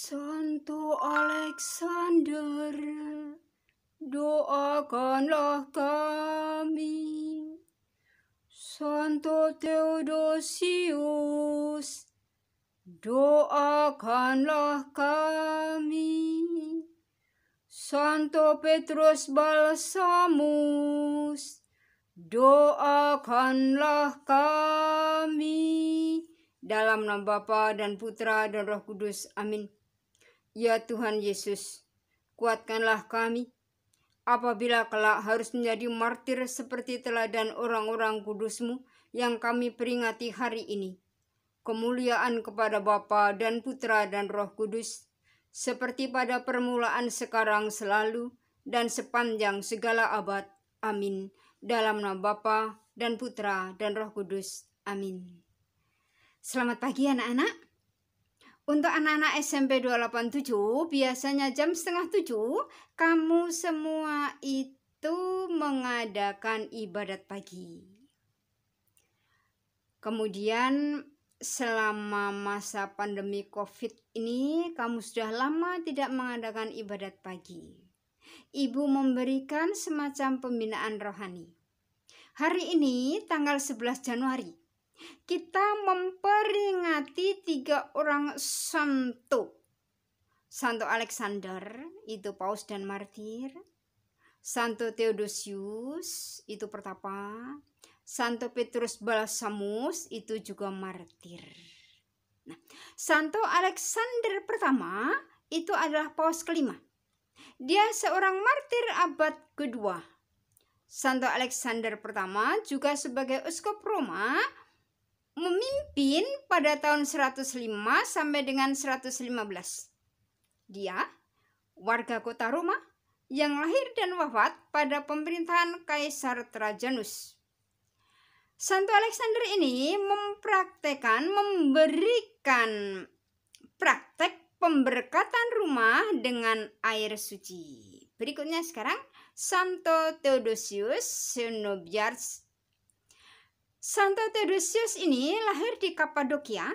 Santo Alexander, doakanlah kami. Santo Theodosius, doakanlah kami. Santo Petrus Balsamus, doakanlah kami. Dalam nama Bapa dan Putra dan Roh Kudus. Amin. Ya Tuhan Yesus, kuatkanlah kami apabila kelak harus menjadi martir seperti teladan orang-orang kudus-Mu yang kami peringati hari ini. Kemuliaan kepada Bapa dan Putra dan Roh Kudus, seperti pada permulaan, sekarang, selalu, dan sepanjang segala abad. Amin. Dalam nama Bapa dan Putra dan Roh Kudus. Amin. Selamat pagi anak-anak. Untuk anak-anak SMP 287, biasanya jam 6:30, kamu semua itu mengadakan ibadat pagi. Kemudian selama masa pandemi COVID ini, kamu sudah lama tidak mengadakan ibadat pagi. Ibu memberikan semacam pembinaan rohani. Hari ini, tanggal 11 Januari, kita memperingati 3 orang santo. Santo Alexander, itu paus dan martir. Santo Theodosius, itu pertapa. Santo Petrus Balsamus, itu juga martir. Nah, Santo Alexander pertama, itu adalah paus kelima. Dia seorang martir abad kedua. Santo Alexander pertama juga sebagai uskup Roma, memimpin pada tahun 105 sampai dengan 115. Dia warga kota Roma yang lahir dan wafat pada pemerintahan Kaisar Trajanus. Santo Alexander ini memberikan praktek pemberkatan rumah dengan air suci. Berikutnya sekarang Santo Theodosius Xenobiarch. Santo Theodosius ini lahir di Kapadokia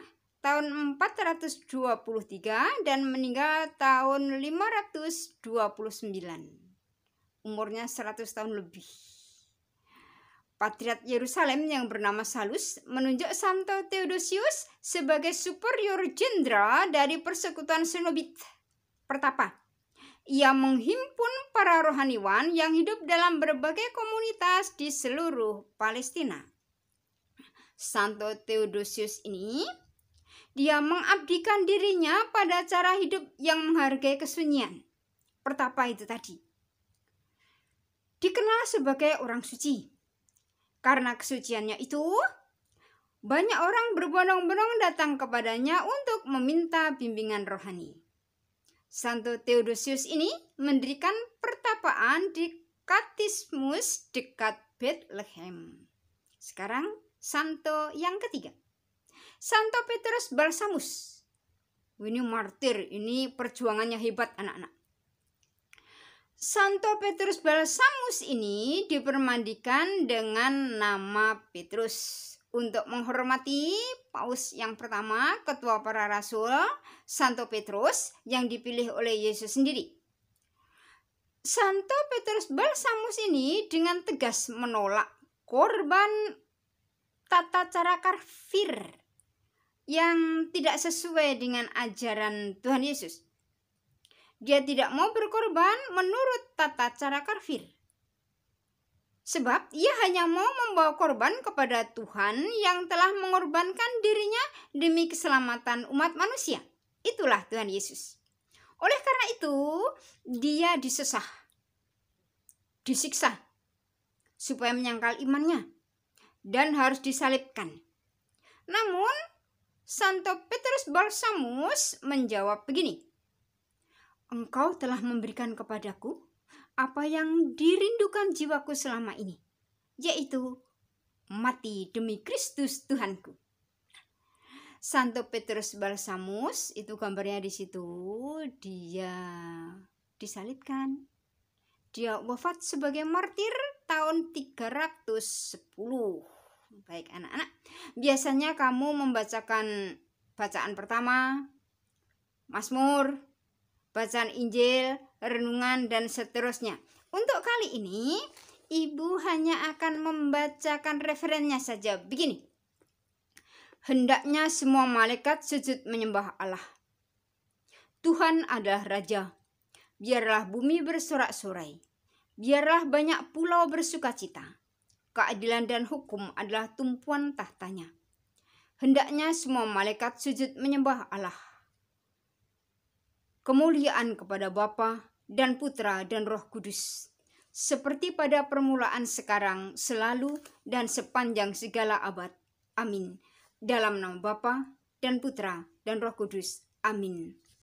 tahun 423 dan meninggal tahun 529. Umurnya 100 tahun lebih. Patriark Yerusalem yang bernama Salus menunjuk Santo Theodosius sebagai superior jenderal dari persekutuan Cenobit pertapa. Ia menghimpun para rohaniwan yang hidup dalam berbagai komunitas di seluruh Palestina. Santo Theodosius ini, dia mengabdikan dirinya pada cara hidup yang menghargai kesunyian. Pertapa itu tadi. Dikenal sebagai orang suci. Karena kesuciannya itu, banyak orang berbondong-bondong datang kepadanya untuk meminta bimbingan rohani. Santo Theodosius ini mendirikan pertapaan di Katismus dekat Bethlehem. Sekarang Santo yang ketiga, Santo Petrus Balsamus. Ini martir, ini perjuangannya hebat anak-anak. Santo Petrus Balsamus ini dipermandikan dengan nama Petrus untuk menghormati paus yang pertama, ketua para rasul, Santo Petrus yang dipilih oleh Yesus sendiri. Santo Petrus Balsamus ini dengan tegas menolak korban tata cara kafir yang tidak sesuai dengan ajaran Tuhan Yesus. Dia tidak mau berkorban menurut tata cara kafir. Sebab ia hanya mau membawa korban kepada Tuhan yang telah mengorbankan dirinya demi keselamatan umat manusia. Itulah Tuhan Yesus. Oleh karena itu, dia disiksa supaya menyangkal imannya dan harus disalibkan. Namun, Santo Petrus Balsamus menjawab begini, "Engkau telah memberikan kepadaku apa yang dirindukan jiwaku selama ini, yaitu mati demi Kristus Tuhanku." Santo Petrus Balsamus, itu gambarnya di situ, dia disalibkan. Dia wafat sebagai martir tahun 310. Baik anak-anak, biasanya kamu membacakan bacaan pertama, Mazmur, bacaan Injil, renungan, dan seterusnya. Untuk kali ini, Ibu hanya akan membacakan referennya saja. Begini. Hendaknya semua malaikat sujud menyembah Allah. Tuhan adalah Raja. Biarlah bumi bersorak-sorai. Biarlah banyak pulau bersukacita. Keadilan dan hukum adalah tumpuan tahtanya. Hendaknya semua malaikat sujud menyembah Allah. Kemuliaan kepada Bapa dan Putra dan Roh Kudus, seperti pada permulaan, sekarang, selalu, dan sepanjang segala abad. Amin. Dalam nama Bapa dan Putra dan Roh Kudus. Amin.